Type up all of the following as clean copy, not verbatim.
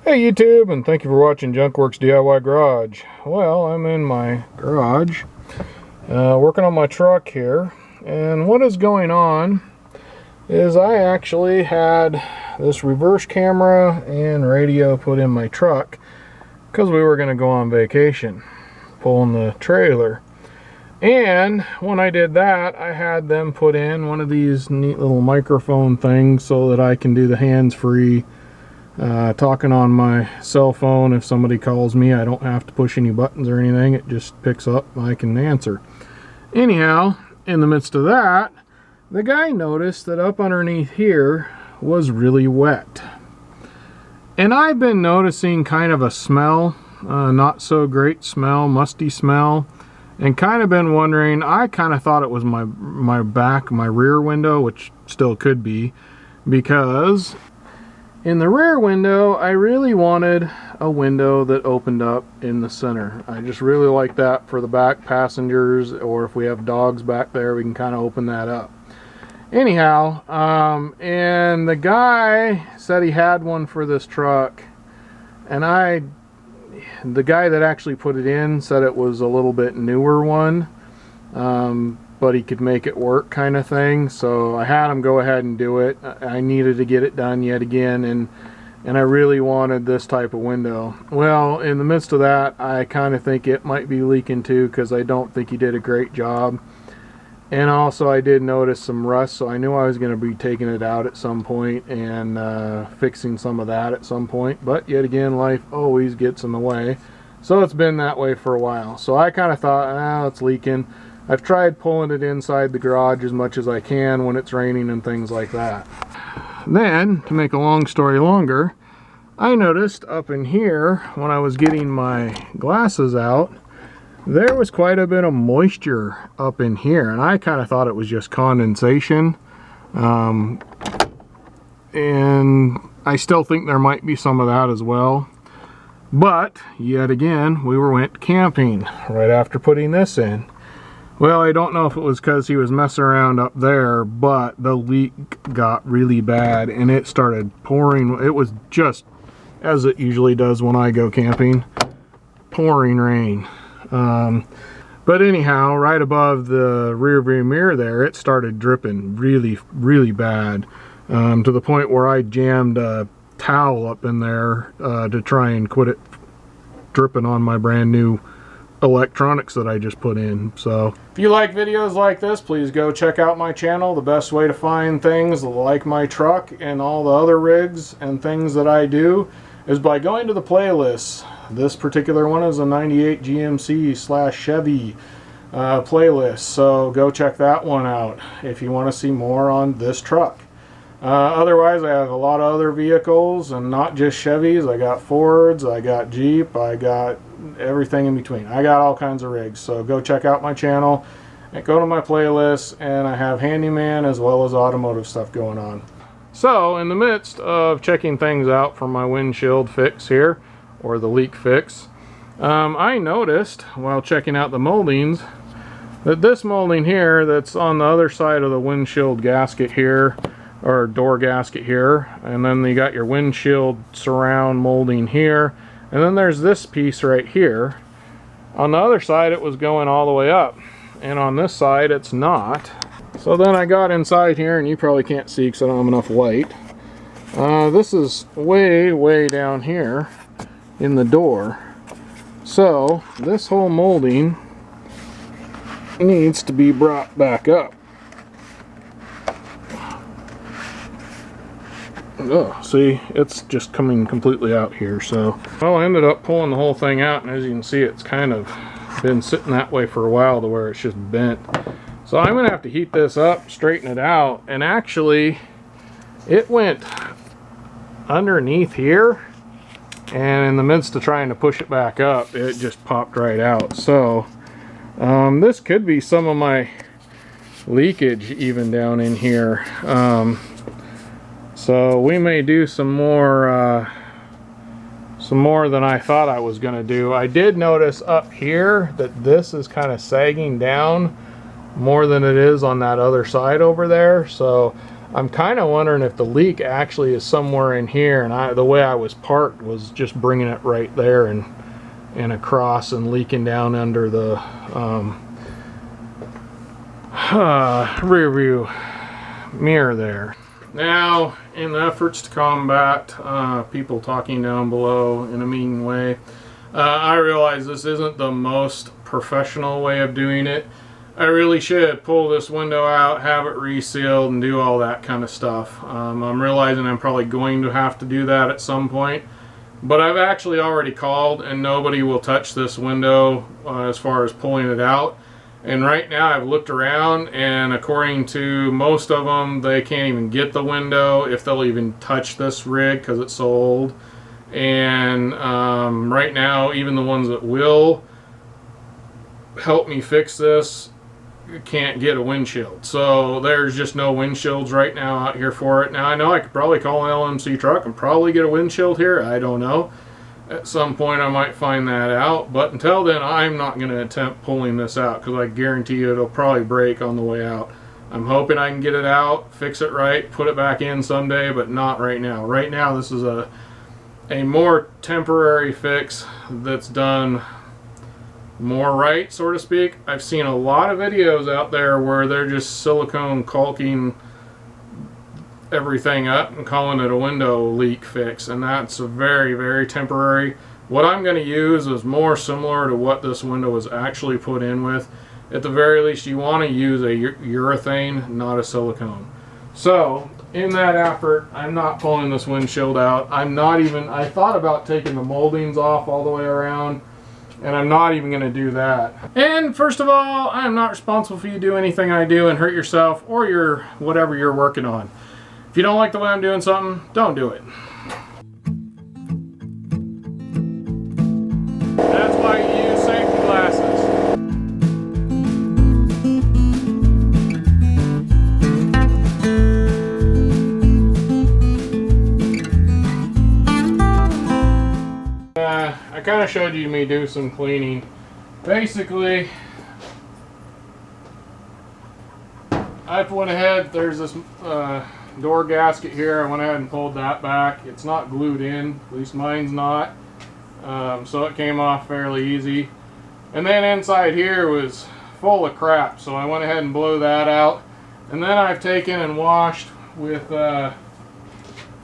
Hey YouTube, and thank you for watching Junkworks DIY Garage. Well, I'm in my garage working on my truck here, and what is going on is I actually had this reverse camera and radio put in my truck because we were going to go on vacation pulling the trailer. And when I did that, I had them put in one of these neat little microphone things so that I can do the hands-free talking on my cell phone. If somebody calls me, I don't have to push any buttons or anything. It just picks up and I can answer. Anyhow, in the midst of that, the guy noticed that up underneath here was really wet. And I've been noticing kind of a smell, not so great smell, musty smell, and kind of been wondering, I kind of thought it was my rear window, which still could be, because in the rear window, I really wanted a window that opened up in the center. I just really like that for the back passengers, or if we have dogs back there, we can kind of open that up. Anyhow, and the guy said he had one for this truck, and the guy that actually put it in said it was a little bit newer one, but he could make it work kind of thing. So I had him go ahead and do it. I needed to get it done yet again, and I really wanted this type of window. Well, in the midst of that, I kind of think it might be leaking too, because I don't think he did a great job. And also I did notice some rust, so I knew I was going to be taking it out at some point and fixing some of that at some point. But yet again, life always gets in the way. So it's been that way for a while. So I kind of thought, it's leaking. I've tried pulling it inside the garage as much as I can when it's raining and things like that. Then, to make a long story longer, I noticed up in here, when I was getting my glasses out, there was quite a bit of moisture up in here, and I kind of thought it was just condensation. And I still think there might be some of that as well. But, yet again, we went camping right after putting this in. Well, I don't know if it was because he was messing around up there, but the leak got really bad and it started pouring. It was just, as it usually does when I go camping, pouring rain. But anyhow, right above the rear view mirror there, it started dripping really, really bad, to the point where I jammed a towel up in there to try and quit it dripping on my brand new electronics that I just put in. So if you like videos like this, please go check out my channel. The best way to find things like my truck and all the other rigs and things that I do is by going to the playlists. This particular one is a 98 GMC / Chevy playlist, so go check that one out if you want to see more on this truck. Otherwise, I have a lot of other vehicles, and not just Chevys. I got Fords, I got Jeep, I got everything in between. I got all kinds of rigs, so go check out my channel and go to my playlist, and I have handyman as well as automotive stuff going on. So in the midst of checking things out for my windshield fix here, or the leak fix, I noticed while checking out the moldings that this molding here that's on the other side of the windshield gasket here, or door gasket here, and then you got your windshield surround molding here, and then there's this piece right here. On the other side it was going all the way up, and on this side it's not. So then I got inside here, and you probably can't see because I don't have enough light. This is way down here in the door. So this whole molding needs to be brought back up. Oh, see, it's just coming completely out here. So, well, I ended up pulling the whole thing out, and as you can see, it's kind of been sitting that way for a while to where it's just bent. So I'm gonna have to heat this up, straighten it out, and actually it went underneath here, and in the midst of trying to push it back up, it just popped right out. So this could be some of my leakage even down in here. So we may do some more than I thought I was gonna do. I did notice up here that this is kind of sagging down more than it is on that other side over there. So I'm kind of wondering if the leak actually is somewhere in here, and the way I was parked was just bringing it right there and across and leaking down under the rear view mirror there. Now, in the efforts to combat people talking down below in a mean way, I realize this isn't the most professional way of doing it. I really should pull this window out, have it resealed, and do all that kind of stuff. I'm realizing I'm probably going to have to do that at some point, but I've actually already called and nobody will touch this window as far as pulling it out. And right now I've looked around, and according to most of them, they can't even get the window if they'll even touch this rig because it's so old. And right now, even the ones that will help me fix this can't get a windshield. So there's just no windshields right now out here for it. Now I know I could probably call an LMC truck and probably get a windshield here. I don't know. At some point I might find that out, but until then I'm not going to attempt pulling this out because I guarantee you it'll probably break on the way out. I'm hoping I can get it out, fix it right, put it back in someday, but not right now. Right now this is a more temporary fix that's done more right, so to speak. I've seen a lot of videos out there where they're just silicone caulking everything up and calling it a window leak fix, and that's a very, very temporary. What I'm going to use is more similar to what this window was actually put in with. At the very least, you want to use a urethane, not a silicone. So in that effort, I'm not pulling this windshield out. I thought about taking the moldings off all the way around, and I'm not even going to do that. And first of all, I'm not responsible for you do anything I do and hurt yourself or whatever you're working on. If you don't like the way I'm doing something, don't do it. That's why you use safety glasses. I kind of showed you me do some cleaning. Basically, I went ahead, there's this door gasket here. I went ahead and pulled that back. It's not glued in, at least mine's not, so it came off fairly easy. And then inside here was full of crap, so I went ahead and blew that out. And then I've taken and washed with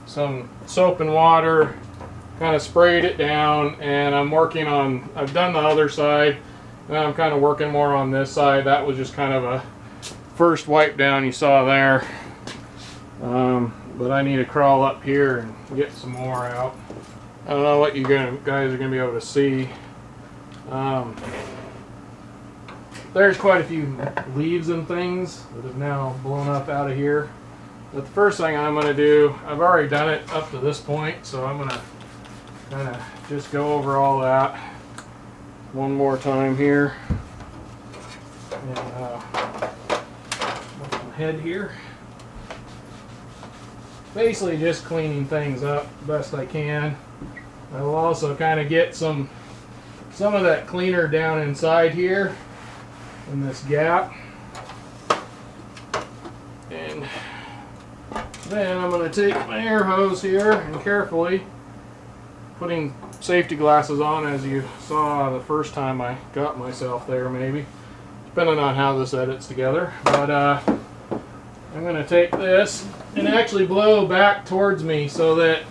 some soap and water, kind of sprayed it down, and I've done the other side, and I'm kind of working more on this side. That was just kind of a first wipe down you saw there. But I need to crawl up here and get some more out. I don't know what you guys are going to be able to see. There's quite a few leaves and things that have now blown up out of here. But the first thing I'm going to do, I've already done it up to this point, so I'm going to kind of just go over all that one more time here. And lift my head here. Basically just cleaning things up best I can. I will also kind of get some of that cleaner down inside here in this gap. And then I'm going to take my air hose here and carefully, putting safety glasses on as you saw the first time I got myself there, maybe, depending on how this edits together. But I'm going to take this and actually blow back towards me so that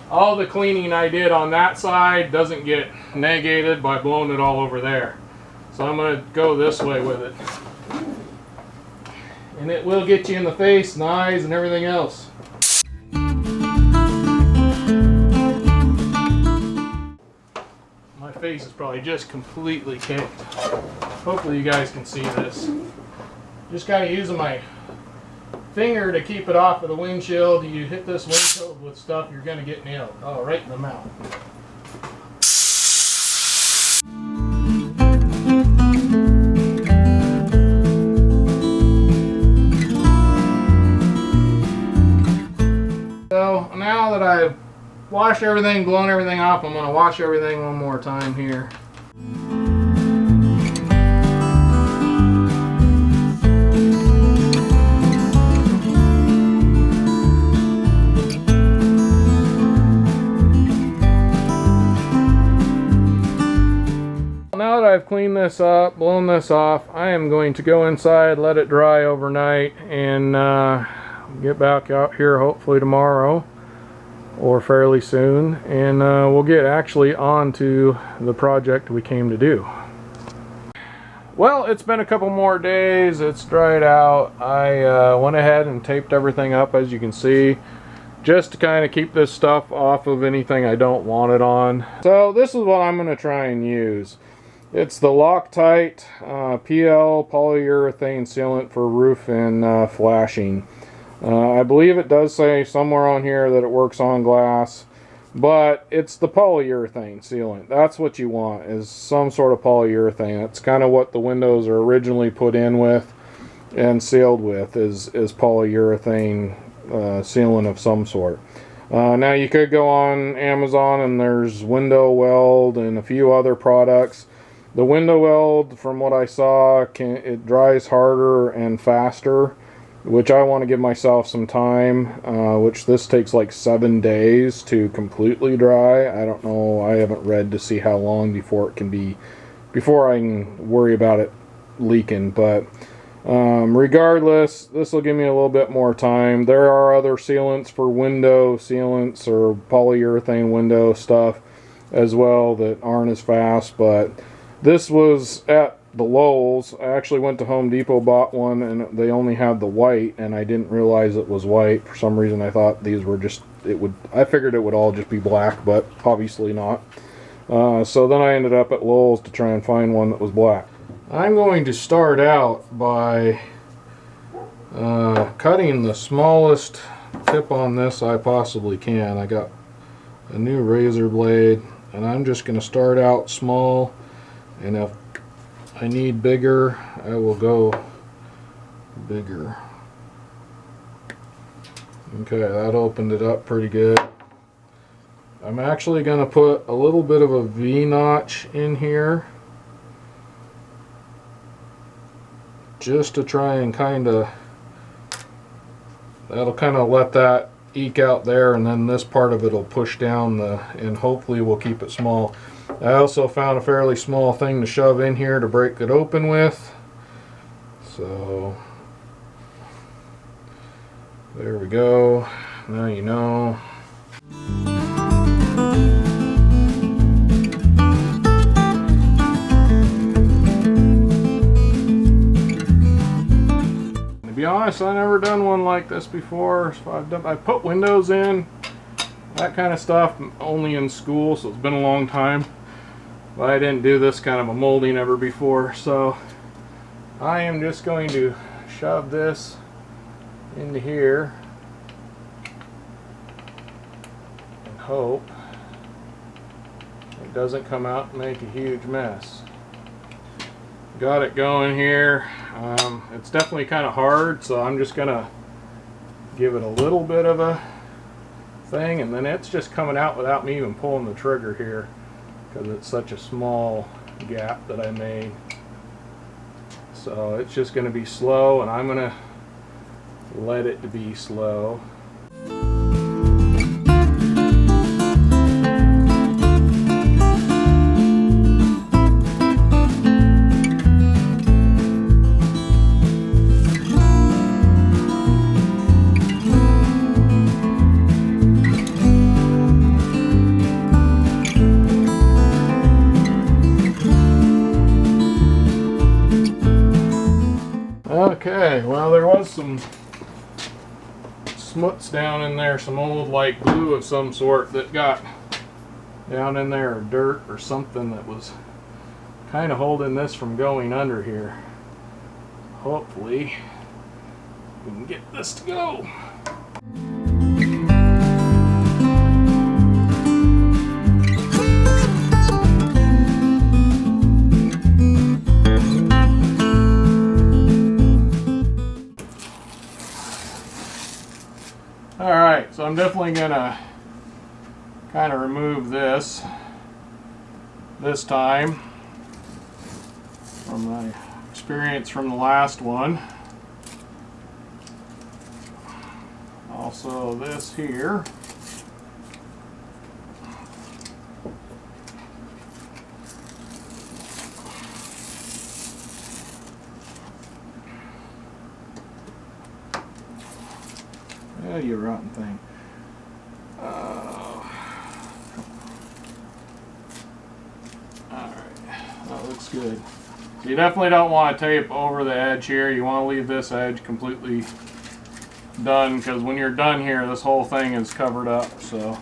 all the cleaning I did on that side doesn't get negated by blowing it all over there. So I'm going to go this way with it. And it will get you in the face and eyes and everything else. My face is probably just completely caked. Hopefully you guys can see this. Just kind of using my finger to keep it off of the windshield. You hit this windshield with stuff, you're going to get nailed. Oh, right in the mouth. So now that I've washed everything, blown everything off, I'm going to wash everything one more time here. now that I've cleaned this up, blown this off, I am going to go inside, let it dry overnight, and get back out here hopefully tomorrow or fairly soon, and we'll get actually on to the project we came to do. Well, it's been a couple more days. It's dried out. I went ahead and taped everything up, as you can see, just to kind of keep this stuff off of anything I don't want it on. So this is what I'm going to try and use. It's the Loctite PL polyurethane sealant for roof and flashing. I believe it does say somewhere on here that it works on glass, but it's the polyurethane sealant. That's what you want, is some sort of polyurethane. That's kind of what the windows are originally put in with and sealed with, is polyurethane sealant of some sort. Now you could go on Amazon and there's Window Weld and a few other products. The Window Weld, from what I saw, it dries harder and faster, which I want to give myself some time, which this takes like 7 days to completely dry. I don't know, I haven't read to see how long before I can worry about it leaking, but regardless, this will give me a little bit more time. There are other sealants for window sealants or polyurethane window stuff as well that aren't as fast, but this was at the Lowe's. I actually went to Home Depot, bought one, and they only had the white, and I didn't realize it was white. For some reason I thought these were just, I figured it would all just be black, but obviously not. So then I ended up at Lowe's to try and find one that was black. I'm going to start out by cutting the smallest tip on this I possibly can. I got a new razor blade, and I'm just going to start out small, and if I need bigger, I will go bigger. Okay, that opened it up pretty good. I'm actually going to put a little bit of a V-notch in here, just to try and that'll kind of let that eke out there, and then this part of it will push down and hopefully we'll keep it small. I also found a fairly small thing to shove in here to break it open with. So there we go. Now you know. To be honest, I've never done one like this before. So I put windows in, that kind of stuff, only in school, so it's been a long time. But I didn't do this kind of a molding ever before, so I am just going to shove this into here and hope it doesn't come out and make a huge mess. Got it going here. It's definitely kind of hard, so I'm just gonna give it a little bit of a thing, and then it's just coming out without me even pulling the trigger here, because it's such a small gap that I made. So it's just going to be slow, and I'm going to let it be slow. Okay, well, there was some smuts down in there, some old like glue of some sort that got down in there, or dirt or something that was kind of holding this from going under here. Hopefully we can get this to go. Alright, so I'm definitely gonna kind of remove this time from my experience from the last one. Also this here. Oh, you rotten thing. Alright, that looks good. So you definitely don't want to tape over the edge here. You want to leave this edge completely done, because when you're done here, this whole thing is covered up. So.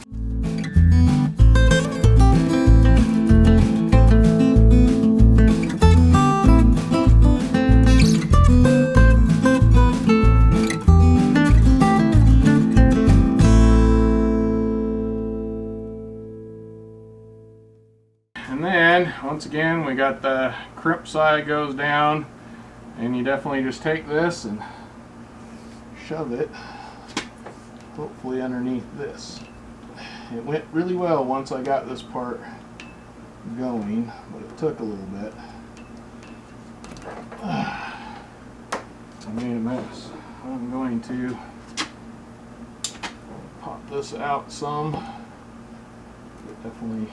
And then, once again, we got the crimp side goes down, and you definitely just take this and shove it, hopefully underneath this. It went really well once I got this part going, but it took a little bit. I made a mess. I'm going to pop this out some. It definitely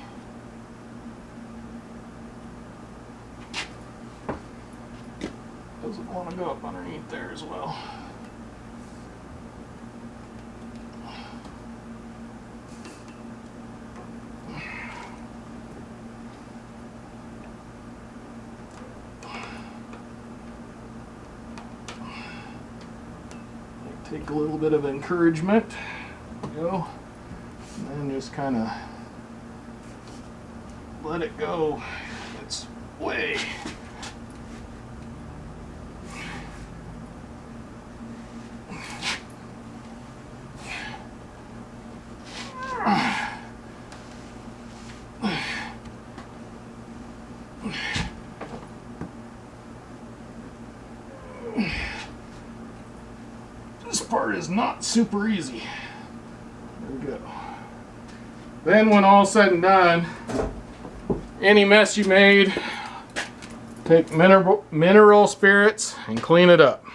doesn't want to go up underneath there as well. Take a little bit of encouragement. There we go. And then just kind of let it go its way. This part is not super easy. There we go. Then when all's said and done, any mess you made, take mineral spirits and clean it up.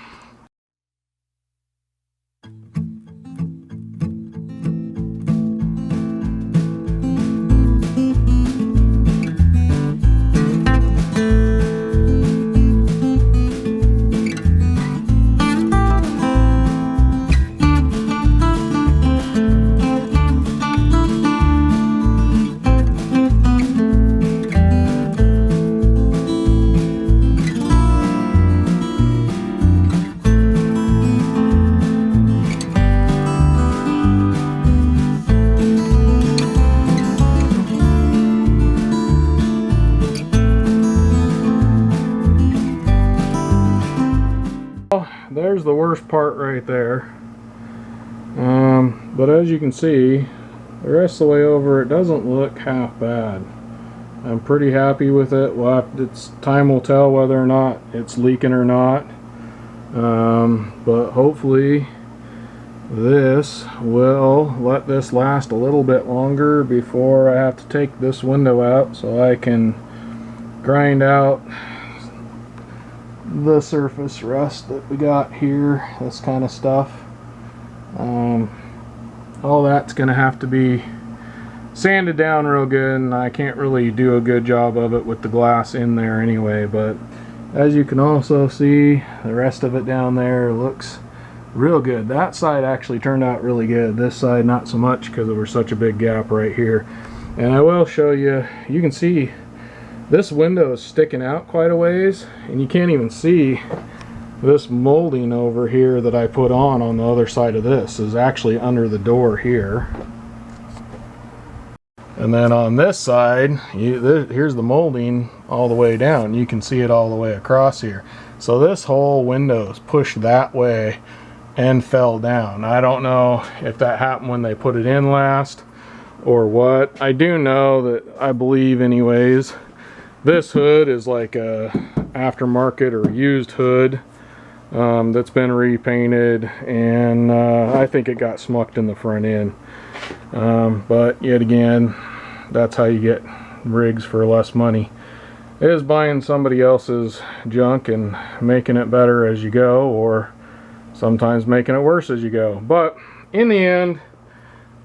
There's the worst part right there, but as you can see, the rest of the way over it doesn't look half bad. I'm pretty happy with it. Well, time will tell whether or not it's leaking or not, but hopefully this will let this last a little bit longer before I have to take this window out so I can grind out the surface rust that we got here, this kind of stuff. All that's gonna have to be sanded down real good, and I can't really do a good job of it with the glass in there anyway. But as you can also see, the rest of it down there looks real good. That side actually turned out really good. This side not so much, because there was such a big gap right here. And I will show you, you can see this window is sticking out quite a ways, and you can't even see this molding over here that I put on the other side of this is actually under the door here. And then on this side, here's the molding all the way down. You can see it all the way across here. So this whole window is pushed that way and fell down. I don't know if that happened when they put it in last or what. I do know that, I believe anyways, this hood is like a aftermarket or used hood that's been repainted, and I think it got smucked in the front end. But yet again, that's how you get rigs for less money, is buying somebody else's junk and making it better as you go, or sometimes making it worse as you go. But in the end,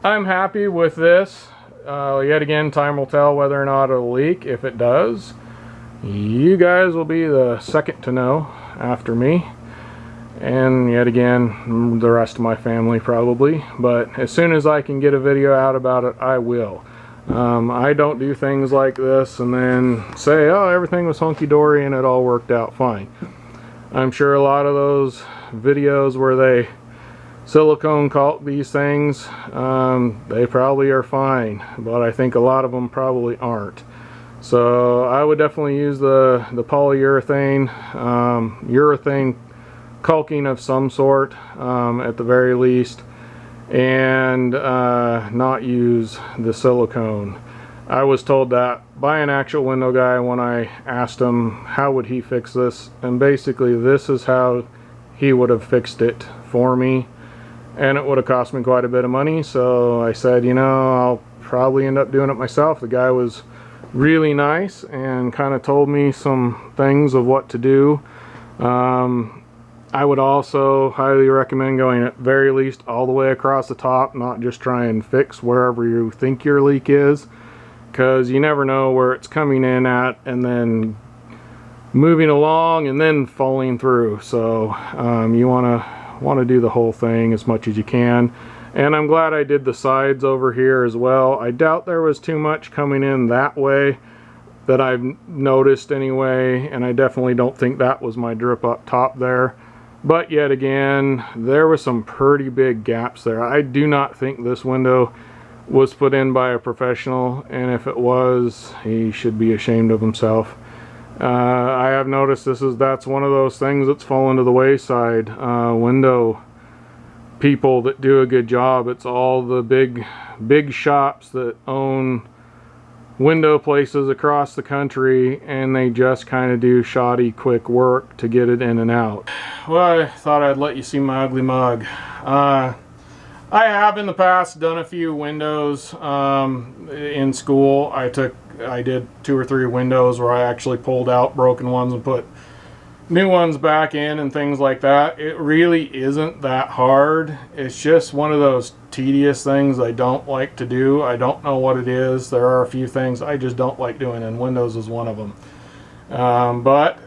I'm happy with this. Yet again, time will tell whether or not it'll leak. If it does, you guys will be the second to know after me. and yet again the rest of my family probably. But as soon as I can get a video out about it, I will. I don't do things like this and then say, oh, everything was hunky-dory and it all worked out fine. I'm sure a lot of those videos where they silicone caulk these things, they probably are fine, but I think a lot of them probably aren't. So I would definitely use the polyurethane, urethane caulking of some sort at the very least, and not use the silicone. I was told that by an actual window guy when I asked him how would he fix this, and basically this is how he would have fixed it for me, and it would have cost me quite a bit of money. So I said, you know, I'll probably end up doing it myself. The guy was really nice and kind of told me some things of what to do. I would also highly recommend going at very least all the way across the top, not just try and fix wherever you think your leak is, because you never know where it's coming in at and then moving along and then falling through. So you want to do the whole thing as much as you can. And I'm glad I did the sides over here as well. I doubt there was too much coming in that way that I've noticed anyway, and I definitely don't think that was my drip up top there. But yet again, there was some pretty big gaps there. I do not think this window was put in by a professional, and if it was, he should be ashamed of himself. I have noticed that's one of those things that's fallen to the wayside. Window people that do a good job, it's all the big shops that own window places across the country, and they just kind of do shoddy quick work to get it in and out. Well, I thought I'd let you see my ugly mug. I have in the past done a few windows in school. I did 2 or 3 windows where I actually pulled out broken ones and put new ones back in and things like that. It really isn't that hard. It's just one of those tedious things I don't like to do. I don't know what it is. There are a few things I just don't like doing, and windows is one of them. But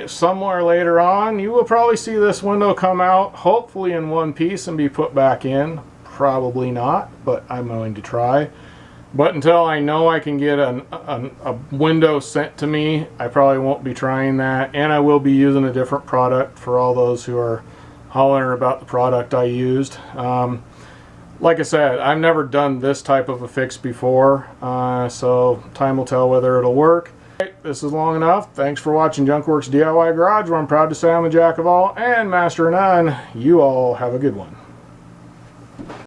somewhere later on, you will probably see this window come out, hopefully in one piece, and be put back in. Probably not, but I'm going to try. But until I know I can get a window sent to me, I probably won't be trying that. And I will be using a different product for all those who are hollering about the product I used. Like I said, I've never done this type of a fix before, so time will tell whether it'll work. This is long enough. Thanks for watching Junkworks DIY Garage, where I'm proud to say I'm a jack of all and master of none. You all have a good one.